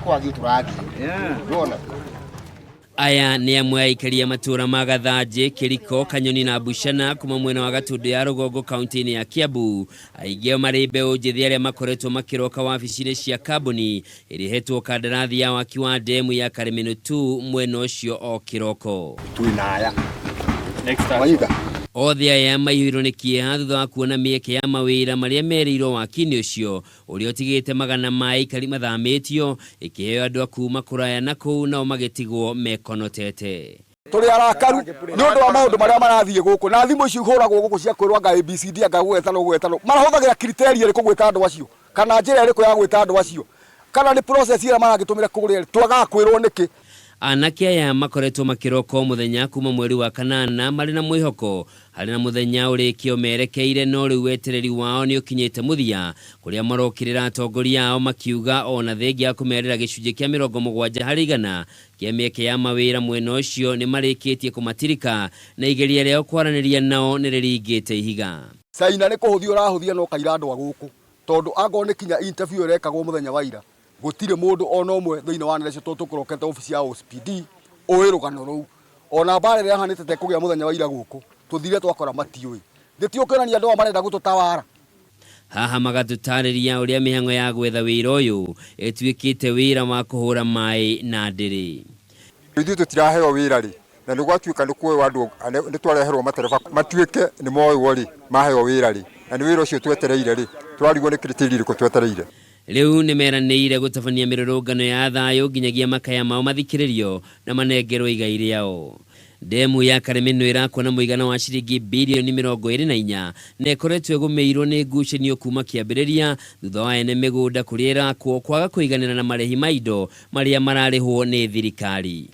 kwagi turathi ndona aya ni amwe aikari ya matura magathaje Kiriko Kanyoni na Bushana kuma mwena wa Gatundu ya Rugongo kaunti ya Kiambu aigeo marimbe ujithi aria makoretwo makiroka wabici-ini cia kambuni irihetwo kandarathi ya waki wa ndemu ya Kariminu 2 mwena ucio o kiroko tuinaya othe aya maihirwo ni kieha thutha wa kuona mieke ya mawira maria merirwo waki-ini ucio uria utigite magana ma aikari mathamitio ikiheo andu akuma kuraya na kuu nao magitigwo mekonotete turi arakaru ni undu wa maundu maria marathie guku na thimu icio ihuragwo guku cia kwirwa anga ABCD anga gwetano marahuthagira criteria riku gwita andu acio kana njira iriku ya gwita andu acio kana ni process ira maragitumira kuguria twaga kwirwo niki anake aya makoretwo makiroko muthenya kuma mweri wa kanana mari na mwihoko hari na muthenya urikio merekeire no riu wetereri wao ni ukinyite muthia kuria marokirira atongoria ao makiuga ona thengia kumerera gicunje kia 70 hari 100 kia mieke ya mawira mwena ucio ni marikitie kumatirika na igeria rĩao kwaraniria nao ni riringite ihiga saina ni kuhuthia urahuthia no kaira andu aguku tondu ango ni kinya interview irekagwo muthenya wa ira gutire mundu ona umwe thiini wa ndecio tukurokete ofisi ya OSPD oirugano ruu ona bare ya hanite te kugia muthenya wa ira guku tuthire twakora matiui nditiukirania andu marenda gututawara haha magatutariria uria mihango ya gwetha wira uyu etwikite wira wa kuhura mai na ndiri ithu tutiraheo wira ri na nigwatuika ndikuwe wandu nitwareherwo matereba matuike ni moyo ri maheo wira ri na ni wira ucio twetereire ri twarigwo ni criteria riko twetereire riu nimeranĩire gutabania mirurungano ya thayo nginyagia makaya mao mathikiririo na manengerwo igai riao ndemu ya Kariminu irakwo na muigana wa ciringi bilioni 24 na ikoretwo gumeirwo ni ngucanio kuma kiambiriria thutha wa ene migunda kuria irakwo kwaga kuiganira na marehi ma indo maria mararihwo ni thirikari.